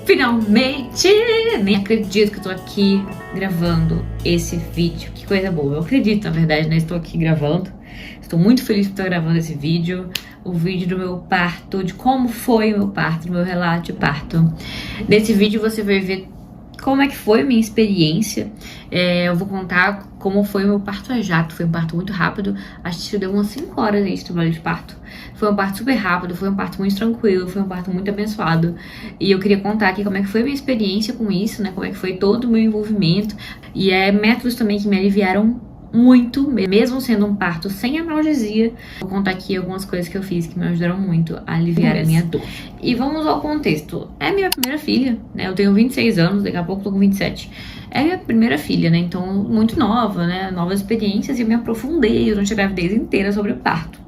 Finalmente! Nem acredito que eu tô aqui gravando esse vídeo. Que coisa boa. Eu acredito, na verdade, né? Estou aqui gravando. Estou muito feliz por estar gravando esse vídeo. O vídeo do meu parto, de como foi o meu parto, do meu relato de parto. Nesse vídeo você vai ver como é que foi a minha experiência. Eu vou contar como foi o meu parto a jato. Foi um parto muito rápido. Acho que deu umas 5 horas aí de trabalho de parto. Foi um parto super rápido, foi um parto muito tranquilo, foi um parto muito abençoado. E eu queria contar aqui como é que foi a minha experiência com isso, né? Como é que foi todo o meu envolvimento. E métodos também que me aliviaram muito, mesmo sendo um parto sem analgesia. Vou contar aqui algumas coisas que eu fiz que me ajudaram muito a aliviar a minha dor. E vamos ao contexto. É minha primeira filha, né? Eu tenho 26 anos, daqui a pouco tô com 27. É minha primeira filha, né? Então, muito nova, né? Novas experiências, e eu me aprofundei durante a gravidez inteira sobre o parto.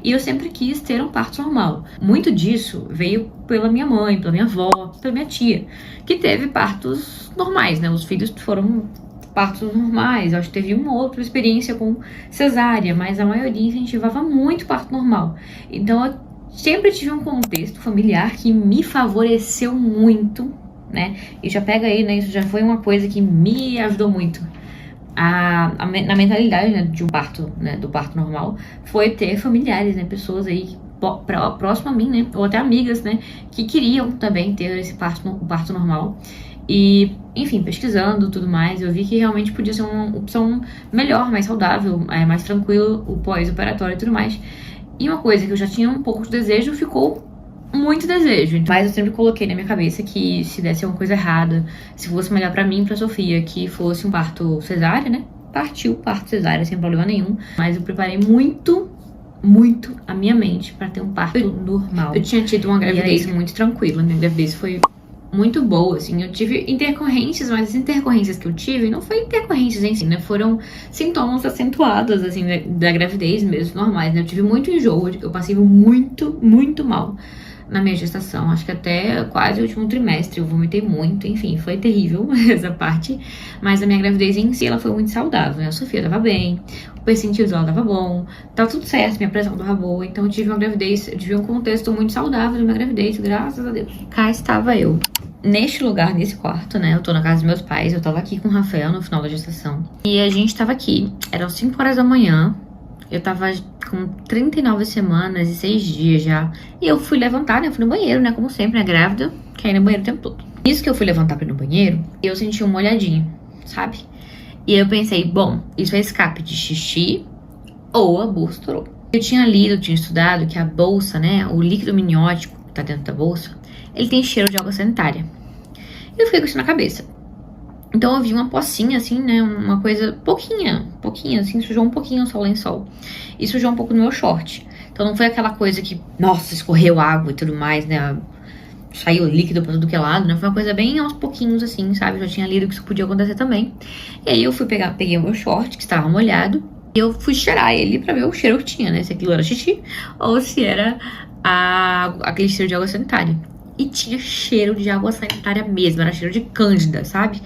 E eu sempre quis ter um parto normal. Muito disso veio pela minha mãe, pela minha avó, pela minha tia, que teve partos normais, né? Os filhos foram partos normais. Eu acho que teve uma outra experiência com cesárea, mas a maioria incentivava muito parto normal. Então eu sempre tive um contexto familiar que me favoreceu muito, né? E já pega aí, né? Isso já foi uma coisa que me ajudou muito. Na mentalidade, né, de um parto, né, do parto normal, foi ter familiares, né, pessoas aí próximo a mim, né, ou até amigas, né, que queriam também ter esse parto normal. E, enfim, pesquisando tudo mais, eu vi que realmente podia ser uma opção melhor, mais saudável, mais tranquilo, o pós-operatório e tudo mais. E uma coisa que eu já tinha um pouco de desejo, ficou muito desejo. Mas eu sempre coloquei na minha cabeça que se desse alguma coisa errada, se fosse melhor pra mim e pra Sofia, que fosse um parto cesárea, né? Partiu parto cesárea sem problema nenhum. Mas eu preparei muito a minha mente pra ter um parto normal. Eu tinha tido uma gravidez muito tranquila. Minha gravidez foi muito boa, assim. Eu tive intercorrências, mas as intercorrências que eu tive não foi intercorrências em si, né? Foram sintomas acentuados, assim, da gravidez mesmo, normais, né? Eu tive muito enjoo, eu passei muito mal na minha gestação, acho que até quase o último trimestre eu vomitei muito, enfim, foi terrível essa parte, mas a minha gravidez em si, ela foi muito saudável, né? A Sofia tava bem, o percentil dela tava bom, tava tudo certo, minha pressão tava boa, então eu tive uma gravidez, eu tive um contexto muito saudável na minha gravidez, graças a Deus. Cá estava eu, neste lugar, nesse quarto, né? Eu tô na casa dos meus pais, eu tava aqui com o Rafael no final da gestação, e a gente tava aqui, eram 5 horas da manhã, eu tava com 39 semanas e 6 dias já. E eu fui levantar, né? Eu fui no banheiro, né? Como sempre, né? Grávida, quer ir no banheiro o tempo todo. Isso que eu fui levantar pra ir no banheiro, eu senti uma olhadinha, sabe? E eu pensei, bom, isso é escape de xixi ou a bolsa estourou. Eu tinha lido, eu tinha estudado que a bolsa, né? O líquido amniótico que tá dentro da bolsa, ele tem cheiro de água sanitária. E eu fiquei com isso na cabeça. Então eu vi uma pocinha assim, né, uma coisa pouquinha assim, sujou um pouquinho só o lençol. E sujou um pouco no meu short. Então não foi aquela coisa que, nossa, escorreu água e tudo mais, né, saiu líquido pra tudo que é lado, né. Foi uma coisa bem aos pouquinhos assim, sabe, eu já tinha lido que isso podia acontecer também. E aí eu fui peguei o meu short, que estava molhado, e eu fui cheirar ele pra ver o cheiro que tinha, né, se aquilo era xixi ou se era aquele cheiro de água sanitária. E tinha cheiro de água sanitária mesmo, era cheiro de cândida, sabe?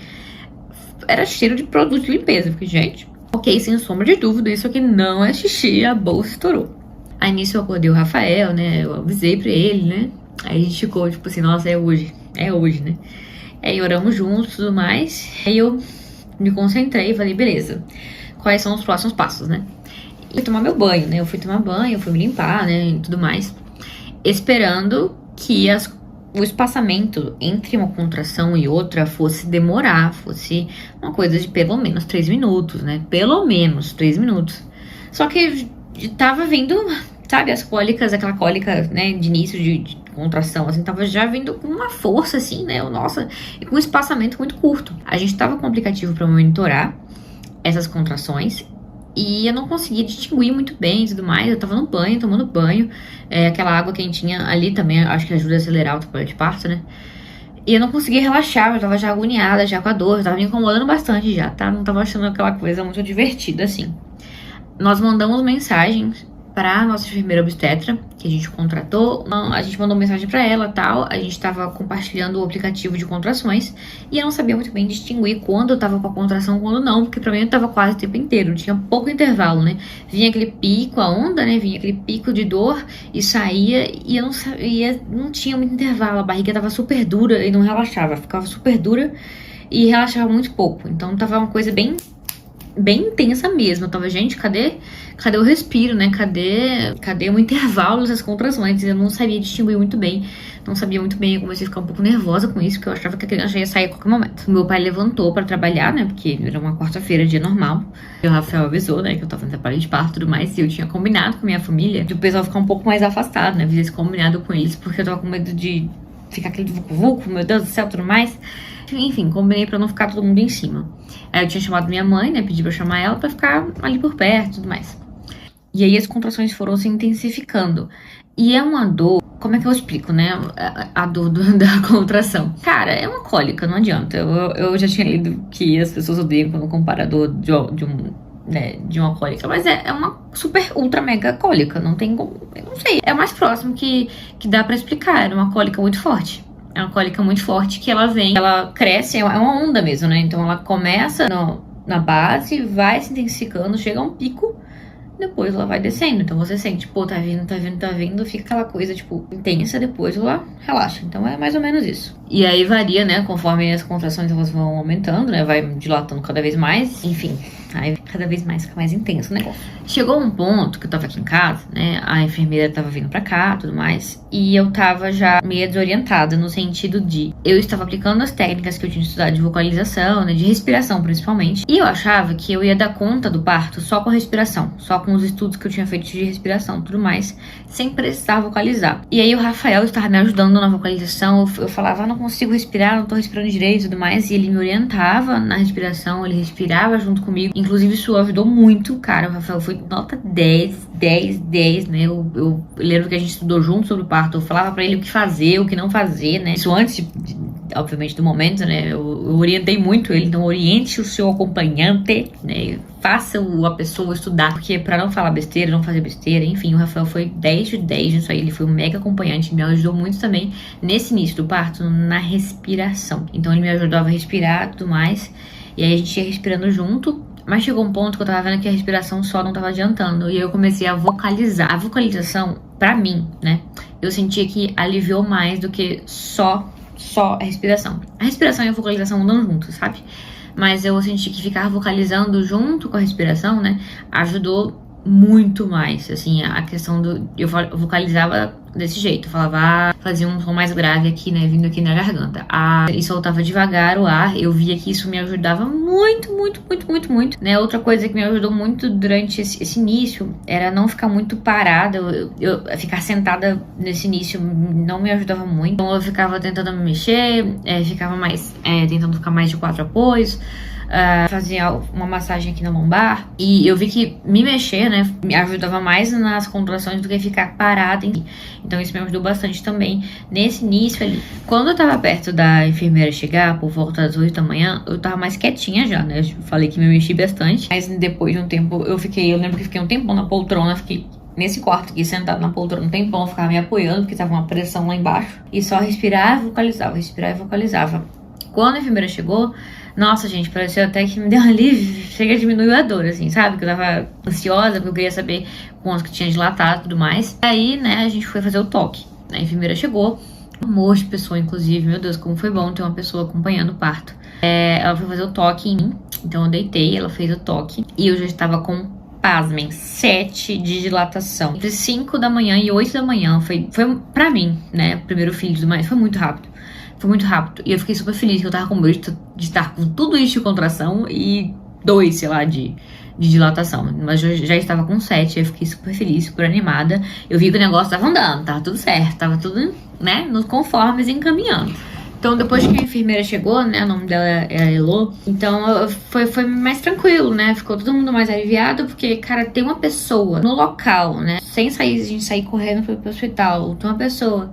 Era cheiro de produto de limpeza, porque, gente, ok, sem sombra de dúvida, isso aqui não é xixi, a bolsa estourou. Aí nisso eu acordei o Rafael, né, eu avisei pra ele, né, aí a gente ficou, tipo assim, nossa, é hoje, né. Aí oramos juntos e tudo mais, aí eu me concentrei e falei, beleza, quais são os próximos passos, né. E fui tomar meu banho, né, eu fui tomar banho, fui me limpar, né, e tudo mais, esperando que o espaçamento entre uma contração e outra fosse demorar, fosse uma coisa de pelo menos 3 minutos, né? Pelo menos 3 minutos. Só que tava vindo, sabe, as cólicas, aquela cólica, né, de início de contração, assim, tava já vindo com uma força, assim, né? Nossa, e com um espaçamento muito curto. A gente tava com um aplicativo pra monitorar essas contrações. E eu não conseguia distinguir muito bem e tudo mais. Eu tava no banho, tomando banho. Aquela água quentinha ali também, acho que ajuda a acelerar o trabalho de parto, né? E eu não conseguia relaxar, eu tava já agoniada, já com a dor. Eu tava me incomodando bastante já, tá? Não tava achando aquela coisa muito divertida, assim. Nós mandamos mensagens pra nossa enfermeira obstetra, que a gente contratou. A gente mandou mensagem pra ela e tal. A gente tava compartilhando o aplicativo de contrações. E eu não sabia muito bem distinguir quando eu tava com a contração e quando não. Porque pra mim eu tava quase o tempo inteiro. Tinha pouco intervalo, né? Vinha aquele pico, a onda, né? Vinha aquele pico de dor e saía. E eu não sabia, não tinha muito intervalo. A barriga tava super dura e não relaxava. Ficava super dura e relaxava muito pouco. Então tava uma coisa bem intensa mesmo. Eu tava, gente, cadê o respiro, né? Cadê o intervalo dessas contrações? Eu não sabia distinguir muito bem. Não sabia muito bem. Eu comecei a ficar um pouco nervosa com isso, porque eu achava que a criança ia sair a qualquer momento. Meu pai levantou pra trabalhar, né? Porque era uma quarta-feira, dia normal. E o Rafael avisou, né? Que eu tava no trabalho de parto e tudo mais. E eu tinha combinado com a minha família do pessoal ficar um pouco mais afastado, né? Fiz esse combinado com eles, porque eu tava com medo de ficar aquele vucu-vucu, meu Deus do céu, tudo mais. Enfim, combinei pra não ficar todo mundo em cima. Aí eu tinha chamado minha mãe, né? Pedi pra eu chamar ela pra ficar ali por perto e tudo mais. E aí as contrações foram se intensificando. E é uma dor, como é que eu explico, né? A dor da contração. Cara, é uma cólica, não adianta. Eu já tinha lido que as pessoas odeiam quando compara a dor de uma cólica. Mas é uma super, ultra, mega cólica. Não tem como, eu não sei. É o mais próximo que dá pra explicar. É uma cólica muito forte. É uma cólica muito forte que ela vem, ela cresce, é uma onda mesmo, né? Então ela começa na base, vai se intensificando, chega a um pico, depois ela vai descendo. Então você sente, pô, tá vindo, fica aquela coisa, tipo, intensa, depois ela relaxa. Então é mais ou menos isso. E aí varia, né? Conforme as contrações elas vão aumentando, né? Vai dilatando cada vez mais, enfim. Aí cada vez mais fica mais intenso o negócio. Chegou um ponto que eu tava aqui em casa, né? A enfermeira tava vindo pra cá, tudo mais. E eu tava já meio desorientada no sentido de... Eu estava aplicando as técnicas que eu tinha estudado de vocalização, né? De respiração, principalmente. E eu achava que eu ia dar conta do parto só com a respiração. Só com os estudos que eu tinha feito de respiração, tudo mais. Sem precisar vocalizar. E aí o Rafael estava me ajudando na vocalização. Eu falava, não consigo respirar, não tô respirando direito e tudo mais. E ele me orientava na respiração. Ele respirava junto comigo. Inclusive, isso ajudou muito, cara. O Rafael foi nota 10, né? Eu lembro que a gente estudou junto sobre o parto. Eu falava pra ele o que fazer, o que não fazer, né? Isso antes, obviamente, do momento, né? Eu orientei muito ele. Então, oriente o seu acompanhante, né? Faça a pessoa estudar. Porque pra não falar besteira, não fazer besteira, enfim, o Rafael foi 10 de 10 nisso aí. Ele foi um mega acompanhante. Me ajudou muito também nesse início do parto, na respiração. Então, ele me ajudava a respirar e tudo mais. E aí, a gente ia respirando junto. Mas chegou um ponto que eu tava vendo que a respiração só não tava adiantando. E eu comecei a vocalizar. A vocalização, pra mim, né? Eu sentia que aliviou mais do que só a respiração. A respiração e a vocalização andam juntos, sabe? Mas eu senti que ficar vocalizando junto com a respiração, né? Ajudou muito mais. Assim, a questão do... Eu vocalizava desse jeito. Falava, fazia um som mais grave aqui, né? Vindo aqui na garganta. E soltava devagar o ar. Eu via que isso me ajudava muito, né? Outra coisa que me ajudou muito durante esse início era não ficar muito parada. Eu ficar sentada nesse início não me ajudava muito. Então eu ficava tentando me mexer, ficava mais tentando ficar mais de 4 apoios. Fazia uma massagem aqui na lombar. E eu vi que me mexer, né, me ajudava mais nas contrações do que ficar parada. Então isso me ajudou bastante também nesse início ali. Quando eu tava perto da enfermeira chegar, por volta das 8 da manhã, eu tava mais quietinha já, né? Eu falei que me mexi bastante. Mas depois de um tempo, eu lembro que fiquei um tempão na poltrona, fiquei nesse quarto aqui, sentado na poltrona um tempão, ficava me apoiando, porque tava uma pressão lá embaixo. E só respirava e vocalizava, respirava e vocalizava. Quando a enfermeira chegou, nossa, gente, pareceu até que me deu um alívio. Chega, diminuiu a dor, assim, sabe? Que eu tava ansiosa, porque eu queria saber quanto que tinha dilatado e tudo mais. Aí, né, a gente foi fazer o toque. A enfermeira chegou, um amor de pessoa, inclusive. Meu Deus, como foi bom ter uma pessoa acompanhando o parto. Ela foi fazer o toque em mim, então eu deitei, ela fez o toque. E eu já estava com, pasmem, 7 de dilatação. Entre 5 da manhã e 8 da manhã. Foi pra mim, né, primeiro filho e tudo mais, foi muito rápido. Foi muito rápido. E eu fiquei super feliz que eu tava com medo de estar com tudo isso de contração e 2, sei lá, de dilatação. Mas eu já estava com 7, eu fiquei super feliz, super animada. Eu vi que o negócio tava andando, tava tudo certo, tava tudo, né, nos conformes encaminhando. Então, depois que a enfermeira chegou, né, o nome dela é Elô, então foi mais tranquilo, né, ficou todo mundo mais aliviado, porque, cara, tem uma pessoa no local, né, sem a gente sair correndo pro hospital, tem uma pessoa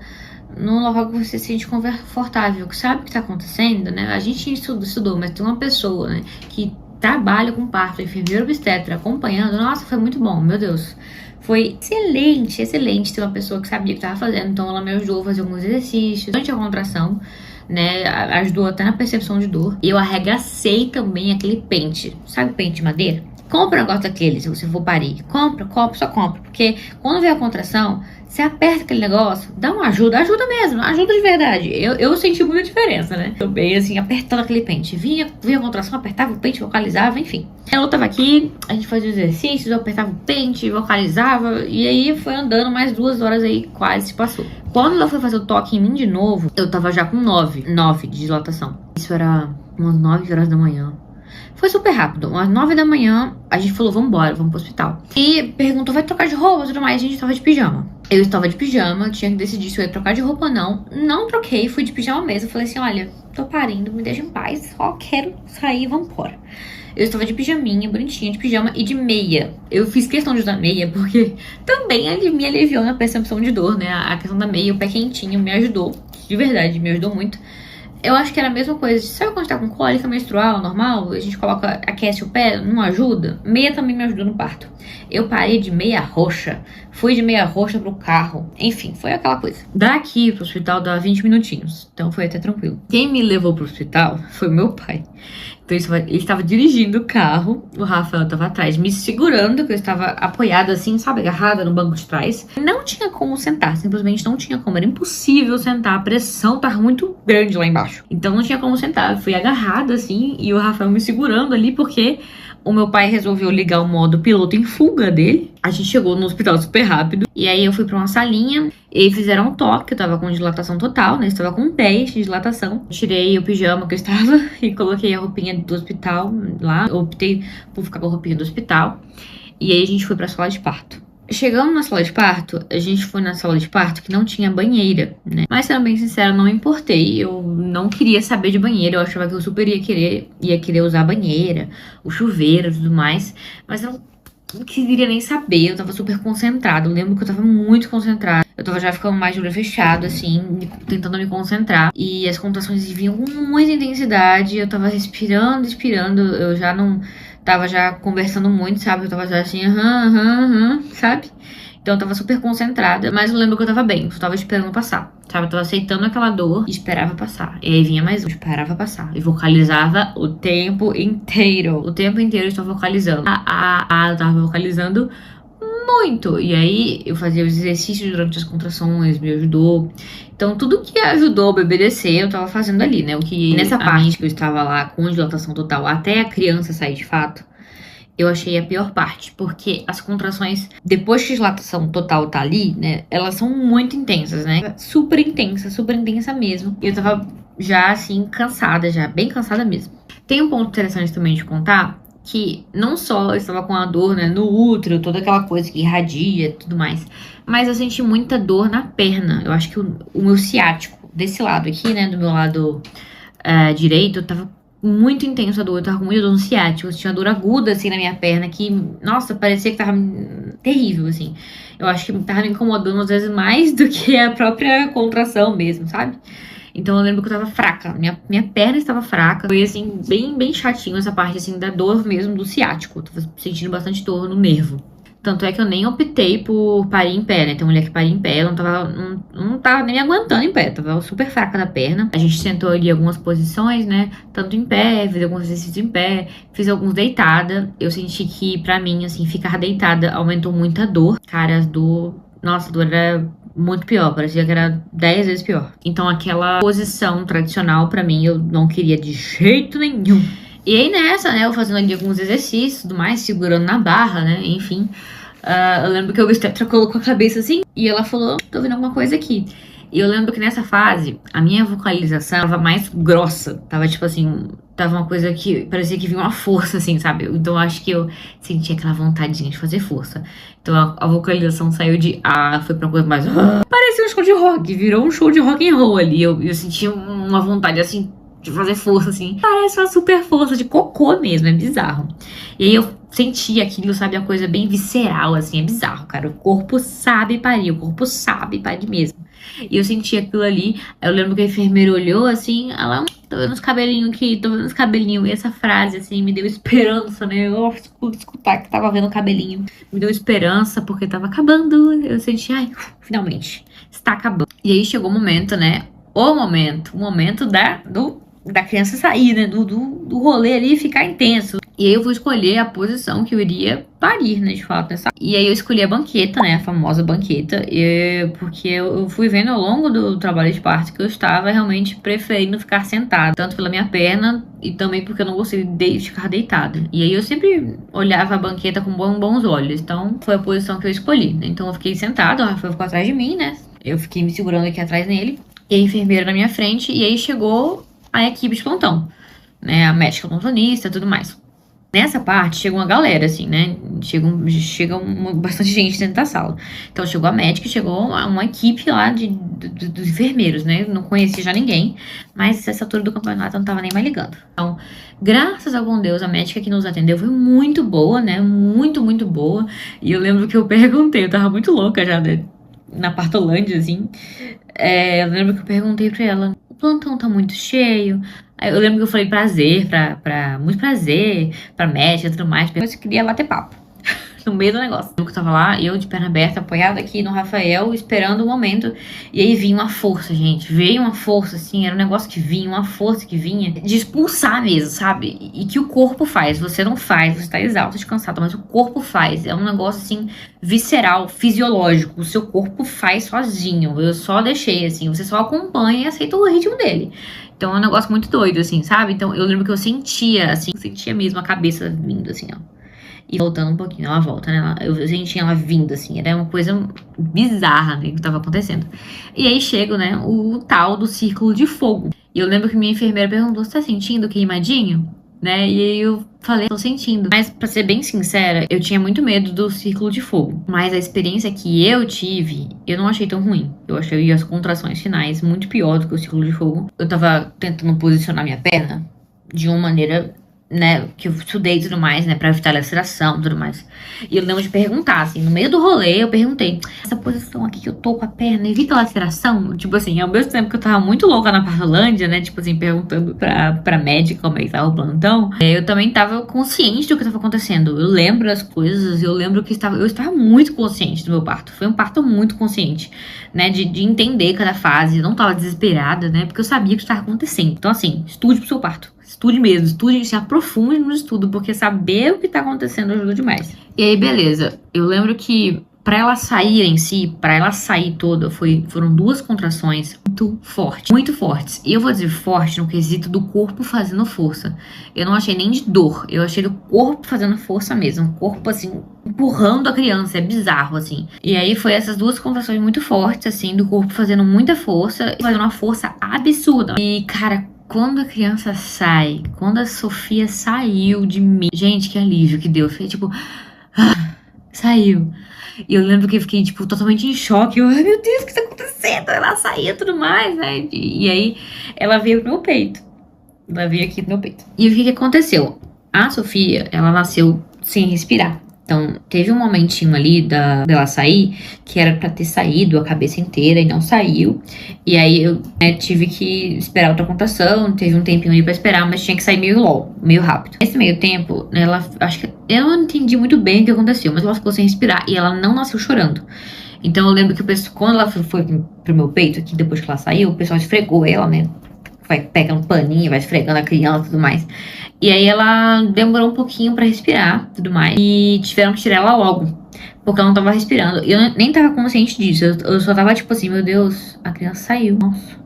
num local que você se sente confortável, que sabe o que tá acontecendo, né? A gente estudou, mas tem uma pessoa, né, que trabalha com parto, enfermeira obstetra, acompanhando. Nossa, foi muito bom, meu Deus. Foi excelente, excelente ter uma pessoa que sabia o que tava fazendo. Então ela me ajudou a fazer alguns exercícios durante a contração, né? Ajudou até na percepção de dor. E eu arregacei também aquele pente. Sabe o pente de madeira? Compra um negócio daquele, se você for parir. Compra, só compra. Porque quando vem a contração, você aperta aquele negócio, dá uma ajuda mesmo, ajuda de verdade. Eu senti muita diferença, né? Eu bem assim, apertando aquele pente. Vinha a contração, apertava o pente, vocalizava, enfim. Eu tava aqui, a gente fazia os exercícios, eu apertava o pente, vocalizava. E aí foi andando mais 2 horas aí, quase se passou. Quando ela foi fazer o toque em mim de novo, eu tava já com 9 de dilatação. Isso era umas 9 horas da manhã. Foi super rápido, às 9 da manhã, a gente falou, vamos pro hospital. E perguntou, vai trocar de roupa e tudo mais, a gente tava de pijama. Eu estava de pijama, tinha que decidir se eu ia trocar de roupa ou não. Não troquei, fui de pijama mesmo. Falei assim, olha, tô parindo, me deixa em paz, só quero sair, vamos embora. Eu estava de pijaminha, bonitinha, de pijama e de meia. Eu fiz questão de usar meia porque também me aliviou na percepção de dor, né? A questão da meia, o pé quentinho me ajudou, de verdade, me ajudou muito. Eu acho que era a mesma coisa. Sabe quando tá com cólica menstrual normal? A gente aquece o pé, não ajuda? Meia também me ajudou no parto. Eu parei de meia roxa. Fui de meia roxa pro carro. Enfim, foi aquela coisa. Daqui pro hospital dá 20 minutinhos. Então foi até tranquilo. Quem me levou pro hospital foi meu pai. Então ele estava dirigindo o carro, o Rafael estava atrás, me segurando, que eu estava apoiada assim, sabe, agarrada no banco de trás. Não tinha como sentar, simplesmente não tinha como, era impossível sentar, a pressão tava muito grande lá embaixo. Então não tinha como sentar, eu fui agarrada assim, e o Rafael me segurando ali, porque o meu pai resolveu ligar o modo piloto em fuga dele. A gente chegou no hospital super rápido. E aí eu fui pra uma salinha. E fizeram um toque. Eu tava com dilatação total, né? Eu estava com 10 de dilatação. Tirei o pijama que eu estava e coloquei a roupinha do hospital lá. Eu optei por ficar com a roupinha do hospital. E aí a gente foi pra sala de parto. Chegando na sala de parto, a gente foi na sala de parto que não tinha banheira, né? Mas, sendo bem sincera, não me importei. Eu não queria saber de banheira. Eu achava que eu super ia querer usar a banheira, o chuveiro e tudo mais. Mas eu não queria nem saber. Eu tava super concentrada. Eu lembro que eu tava muito concentrada. Eu tava já ficando mais de olho fechado, assim, tentando me concentrar. E as contrações vinham com muita intensidade. Eu tava respirando. Eu já não... Tava já conversando muito, sabe? Eu tava já assim, sabe? Então eu tava super concentrada. Mas eu lembro que eu tava bem, eu tava esperando passar, sabe? Eu tava aceitando aquela dor e esperava passar. E aí vinha mais um, esperava passar. E vocalizava o tempo inteiro. O tempo inteiro eu estava vocalizando. Eu tava vocalizando muito. E aí eu fazia os exercícios durante as contrações, me ajudou. Então tudo que ajudou o bebê descer, eu tava fazendo ali, né? O que nessa parte que eu estava lá com dilatação total até a criança sair de fato, eu achei a pior parte. Porque as contrações, depois que a dilatação total tá ali, né? Elas são muito intensas, né? Super intensa mesmo. E eu tava já assim, cansada, já bem cansada mesmo. Tem um ponto interessante também de contar, que não só eu estava com a dor, né, no útero, toda aquela coisa que irradia e tudo mais, mas eu senti muita dor na perna. Eu acho que o meu ciático, desse lado aqui, né, do meu lado direito, tava muito intenso a dor, eu tava com muita dor no ciático, eu tinha dor aguda, assim, na minha perna, que, nossa, parecia que tava terrível, assim. Eu acho que tava me incomodando, às vezes, mais do que a própria contração mesmo, sabe? Então eu lembro que eu tava fraca, minha perna estava fraca. Foi assim, bem chatinho essa parte assim da dor mesmo do ciático. Eu tava sentindo bastante dor no nervo. Tanto é que eu nem optei por parir em pé, né? Tem mulher que parir em pé, ela não tava nem me aguentando em pé, tava super fraca da perna. A gente tentou ali algumas posições, né? Tanto em pé, fiz alguns exercícios em pé, fiz alguns deitada. Eu senti que pra mim, assim, ficar deitada aumentou muito a dor. Cara, a dor era muito pior, parecia que era 10 vezes pior. Então aquela posição tradicional pra mim eu não queria de jeito nenhum. E aí nessa, né, eu fazendo ali alguns exercícios e tudo mais, segurando na barra, né, enfim. Eu lembro que o obstetra colocou a cabeça assim e ela falou, tô vendo alguma coisa aqui. E eu lembro que nessa fase, a minha vocalização tava mais grossa. Tava tipo assim, tava uma coisa que parecia que vinha uma força, assim, sabe? Então eu acho que eu sentia aquela vontadinha de fazer força. Então a vocalização saiu de foi pra uma coisa mais... Parecia um show de rock, virou um show de rock and roll ali. Eu sentia uma vontade, assim, de fazer força, assim. Parece uma super força de cocô mesmo, é bizarro. E aí eu senti aquilo, sabe, a coisa bem visceral, assim, é bizarro, cara. O corpo sabe parir mesmo. E eu senti aquilo ali. Aí eu lembro que a enfermeira olhou assim, ela, tô vendo os cabelinhos aqui, tô vendo os cabelinhos. E essa frase, assim, me deu esperança, né? Eu escutar que tava vendo o cabelinho. Me deu esperança, porque tava acabando. Eu senti, ai, finalmente, está acabando. E aí chegou o momento, né? O momento da criança sair, né? Do rolê ali ficar intenso. E aí eu vou escolher a posição que eu iria parir, né? De fato, nessa. E aí eu escolhi a banqueta, né? A famosa banqueta. Porque eu fui vendo ao longo do trabalho de parto que eu estava realmente preferindo ficar sentada. Tanto pela minha perna e também porque eu não gostei de ficar deitada. E aí eu sempre olhava a banqueta com bons olhos. Então foi a posição que eu escolhi, né? Então eu fiquei sentada, o Rafael ficou atrás de mim, né? Eu fiquei me segurando aqui atrás nele. E a enfermeira na minha frente. E aí chegou a equipe de plantão, né? A médica plantonista e tudo mais. Nessa parte chegou uma galera, assim, né? Chega bastante gente dentro da sala. Então chegou a médica e chegou uma equipe lá dos enfermeiros, né? Não conhecia já ninguém, mas essa altura do campeonato eu não tava nem mais ligando. Então, graças ao bom Deus, a médica que nos atendeu foi muito boa, né? Muito, muito boa. E eu lembro que eu perguntei, eu tava muito louca já, né? Na Partolândia, assim. Eu lembro que eu perguntei pra ela, o plantão tá muito cheio? Aí eu lembro que eu falei prazer, muito prazer, pra médica e tudo mais. Mas eu queria bater papo no meio do negócio. Eu tava lá, eu de perna aberta, apoiada aqui no Rafael, esperando o momento. E aí vinha uma força, gente. Veio uma força, assim, era um negócio que vinha, uma força que vinha de expulsar mesmo, sabe? E que o corpo faz. Você não faz, você tá exausto, descansado, mas o corpo faz. É um negócio, assim, visceral, fisiológico. O seu corpo faz sozinho. Eu só deixei, assim, você só acompanha e aceita o ritmo dele. Então é um negócio muito doido, assim, sabe? Então eu lembro que eu sentia, assim, sentia mesmo a cabeça vindo, assim, ó. E voltando um pouquinho, ela volta, né? Eu sentia ela vindo, assim, era uma coisa bizarra, né, que tava acontecendo. E aí chega, né, o tal do círculo de fogo. E eu lembro que minha enfermeira perguntou, você tá sentindo queimadinho? Né? E aí eu falei, tô sentindo. Mas pra ser bem sincera, eu tinha muito medo do círculo de fogo. Mas a experiência que eu tive, eu não achei tão ruim. Eu achei as contrações finais muito pior do que o círculo de fogo. Eu tava tentando posicionar minha perna de uma maneira, né, que eu estudei e tudo mais, né, pra evitar laceração e tudo mais. E eu lembro de perguntar, assim, no meio do rolê, eu perguntei, essa posição aqui que eu tô com a perna evita laceração? Tipo assim, ao mesmo tempo que eu tava muito louca na Partolândia, né, tipo assim, perguntando pra médica como é que tava o plantão, eu também tava consciente do que tava acontecendo. Eu lembro das coisas, eu lembro que eu estava muito consciente do meu parto. Foi um parto muito consciente, né, de entender cada fase. Eu não tava desesperada, né, porque eu sabia o que estava acontecendo. Então, assim, estude pro seu parto. Estude mesmo, estude, se aprofunde no estudo, porque saber o que tá acontecendo ajuda demais. E aí, beleza. Eu lembro que pra ela sair em si, pra ela sair toda, foram 2 contrações muito fortes. E eu vou dizer forte no quesito do corpo fazendo força. Eu não achei nem de dor, eu achei do corpo fazendo força mesmo. O corpo, assim, empurrando a criança, é bizarro, assim. E aí foi essas 2 contrações muito fortes, assim, do corpo fazendo muita força, fazendo uma força absurda. E, cara, quando a criança sai, quando a Sofia saiu de mim, gente, que alívio que deu. Eu fiquei tipo, saiu. E eu lembro que eu fiquei, tipo, totalmente em choque. Ai, meu Deus, o que tá acontecendo? Ela saía e tudo mais, né? E aí ela veio pro meu peito. Ela veio aqui pro meu peito. E o que aconteceu? A Sofia, ela nasceu sem respirar. Então, teve um momentinho ali dela sair, que era pra ter saído a cabeça inteira e não saiu. E aí eu tive que esperar outra contração, teve um tempinho ali pra esperar, mas tinha que sair meio rápido. Nesse meio tempo, acho que eu não entendi muito bem o que aconteceu, mas ela ficou sem respirar e ela não nasceu chorando. Então eu lembro que quando ela foi pro meu peito, aqui depois que ela saiu, o pessoal esfregou ela, né? Vai pegando um paninho, vai esfregando a criança e tudo mais. E aí ela demorou um pouquinho pra respirar, tudo mais. E tiveram que tirar ela logo, porque ela não tava respirando. E eu nem tava consciente disso. Eu só tava tipo assim, meu Deus, a criança saiu. Nossa.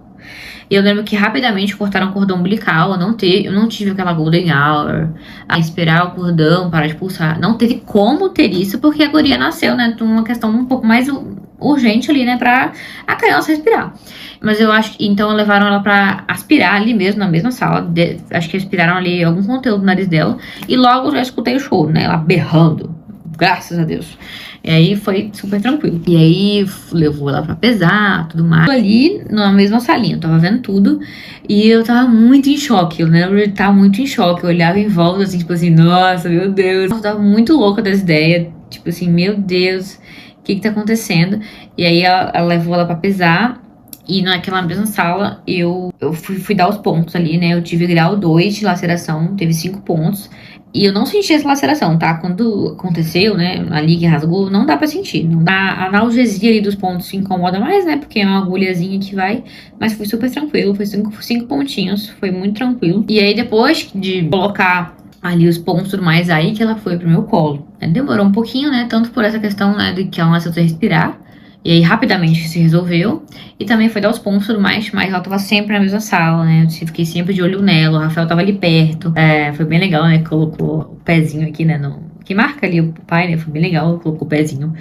E eu lembro que rapidamente cortaram o cordão umbilical. Eu não tive aquela golden hour, a esperar o cordão parar de pulsar. Não teve como ter isso, porque a guria nasceu, né? Uma questão um pouco mais urgente ali, né? Pra a criança respirar. Mas eu acho que, então, levaram ela pra aspirar ali mesmo, na mesma sala. Acho que aspiraram ali algum conteúdo no nariz dela. E logo eu já escutei o choro, né? Ela berrando. Graças a Deus. E aí foi super tranquilo. E aí levou ela pra pesar, tudo mais. Ali na mesma salinha, eu tava vendo tudo. E eu tava muito em choque. Eu lembro de estar muito em choque. Eu olhava em volta assim, tipo assim, nossa, meu Deus. Eu tava muito louca dessa ideia. Tipo assim, meu Deus, o que tá acontecendo? E aí ela levou ela pra pesar. E naquela mesma sala, eu fui dar os pontos ali, né? Eu tive grau 2 de laceração, teve 5 pontos. E eu não senti essa laceração, tá? Quando aconteceu, né? Ali que rasgou, não dá pra sentir. Não dá. A analgesia ali dos pontos se incomoda mais, né? Porque é uma agulhazinha que vai. Mas foi super tranquilo. Foi 5 pontinhos. Foi muito tranquilo. E aí, depois de colocar ali os pontos e tudo mais, aí que ela foi pro meu colo. Demorou um pouquinho, né? Tanto por essa questão, né? De que ela não aceitou respirar. E aí, rapidamente se resolveu. E também foi dar os pontos e tudo mais, mas ela tava sempre na mesma sala, né? Eu fiquei sempre de olho nela. O Rafael tava ali perto. Foi bem legal, né? Colocou o pezinho aqui, né? Que marca ali o pai, né? Foi bem legal. Colocou o pezinho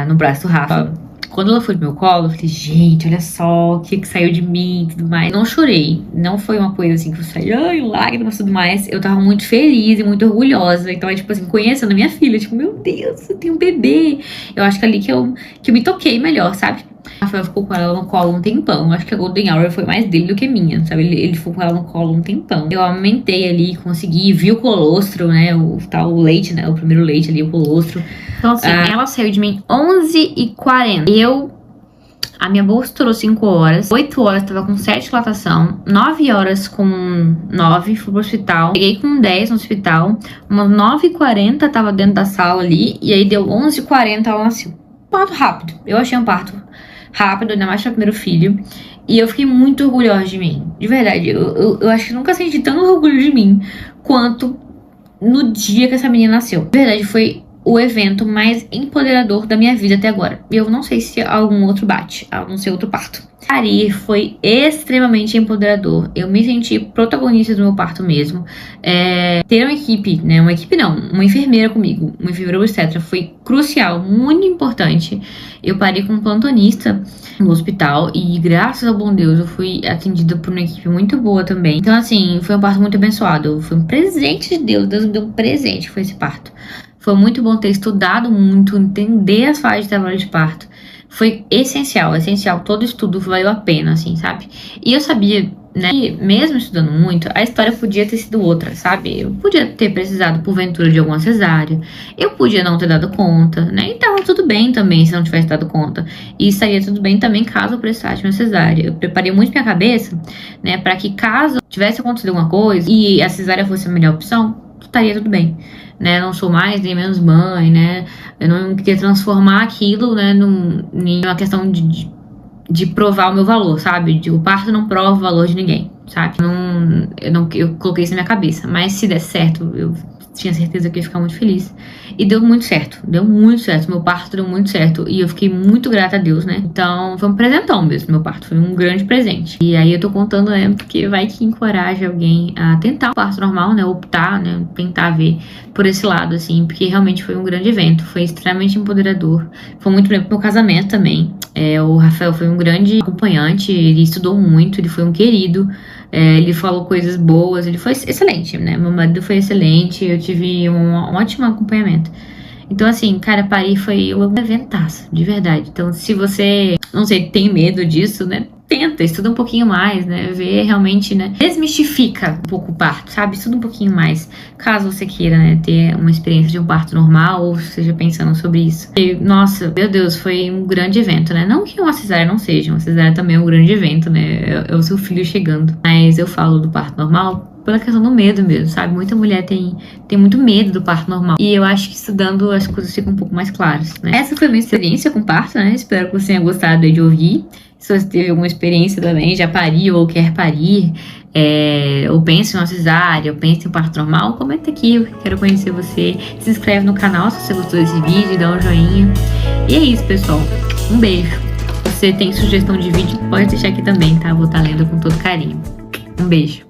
no braço do Rafa. Quando ela foi pro meu colo, eu falei, gente, olha só o que saiu de mim e tudo mais. Não chorei. Não foi uma coisa assim que eu saí, ai, lágrimas e tudo mais. Eu tava muito feliz e muito orgulhosa. Então, tipo assim, conhecendo a minha filha, tipo, meu Deus, eu tenho um bebê. Eu acho que ali que eu me toquei melhor, sabe? A Rafael ficou com ela no colo um tempão. Acho que a Golden Hour foi mais dele do que minha, sabe? Ele ficou com ela no colo um tempão. Eu aumentei ali, consegui, vi o colostro, né? O leite, né? O primeiro leite ali, o colostro. Então, assim, ela saiu de mim 11h40. A minha bolsa estourou 5 horas. 8 horas tava com 7 lactação. 9 horas com 9, fui pro hospital. Cheguei com 10 no hospital. Umas 9h40 tava dentro da sala ali. E aí deu 11h40, ela nasceu. Parto rápido. Eu achei um parto rápido, ainda mais pro primeiro filho. E eu fiquei muito orgulhosa de mim. De verdade, eu acho que nunca senti tanto orgulho de mim quanto no dia que essa menina nasceu. De verdade, foi o evento mais empoderador da minha vida até agora. E eu não sei se algum outro bate, a não ser outro parto. Parir foi extremamente empoderador. Eu me senti protagonista do meu parto mesmo. Ter uma equipe, né? Uma equipe não, uma enfermeira comigo, uma enfermeira obstetra, foi crucial, muito importante. Eu parei com um plantonista no hospital e, graças ao bom Deus, eu fui atendida por uma equipe muito boa também. Então, assim, foi um parto muito abençoado. Foi um presente de Deus. Deus me deu um presente, foi esse parto. Foi muito bom ter estudado muito, entender as fases de trabalho de parto. Foi essencial. Todo estudo valeu a pena, assim, sabe? E eu sabia, né, que mesmo estudando muito, a história podia ter sido outra, sabe? Eu podia ter precisado, porventura, de alguma cesárea. Eu podia não ter dado conta, né? E tava tudo bem também se não tivesse dado conta. E estaria tudo bem também caso eu precisasse de uma cesárea. Eu preparei muito minha cabeça, né, para que caso tivesse acontecido alguma coisa e a cesárea fosse a melhor opção, estaria tudo bem. Né, não sou mais nem menos mãe, né? Eu não queria transformar aquilo, né, em uma questão de provar o meu valor, sabe? O parto não prova o valor de ninguém, sabe? Eu coloquei isso na minha cabeça. Mas se der certo, eu tinha certeza que eu ia ficar muito feliz. E deu muito certo. Meu parto deu muito certo. E eu fiquei muito grata a Deus, né? Então, foi um presentão mesmo, meu parto. Foi um grande presente. E aí eu tô contando, né? Porque vai que encoraja alguém a tentar o parto normal, né? Optar, né? Tentar ver por esse lado, assim. Porque realmente foi um grande evento. Foi extremamente empoderador. Foi muito bem pro meu casamento também. O Rafael foi um grande acompanhante. Ele estudou muito. Ele foi um querido. Ele falou coisas boas. Ele foi excelente, né? Meu marido foi excelente. Eu tive um ótimo acompanhamento. Então, assim, cara, parir foi um eventaço, de verdade. Então, se você, não sei, tem medo disso, né? Tenta, estuda um pouquinho mais, né? Vê realmente, né? Desmistifica um pouco o parto, sabe? Estuda um pouquinho mais, caso você queira, né? Ter uma experiência de um parto normal ou esteja pensando sobre isso. E, nossa, meu Deus, foi um grande evento, né? Não que uma cesárea não seja, uma cesárea também é um grande evento, né? É o seu filho chegando. Mas eu falo do parto normal pela questão do medo mesmo, sabe? Muita mulher tem muito medo do parto normal. E eu acho que estudando as coisas ficam um pouco mais claras, né? Essa foi a minha experiência com parto, né? Espero que você tenha gostado aí de ouvir. Se você teve alguma experiência também, já pariu ou quer parir, ou pensa em uma cesárea, ou pensa em um parto normal, comenta aqui, eu quero conhecer você. Se inscreve no canal se você gostou desse vídeo, dá um joinha. E é isso, pessoal. Um beijo. Se você tem sugestão de vídeo, pode deixar aqui também, tá? Eu vou estar lendo com todo carinho. Um beijo.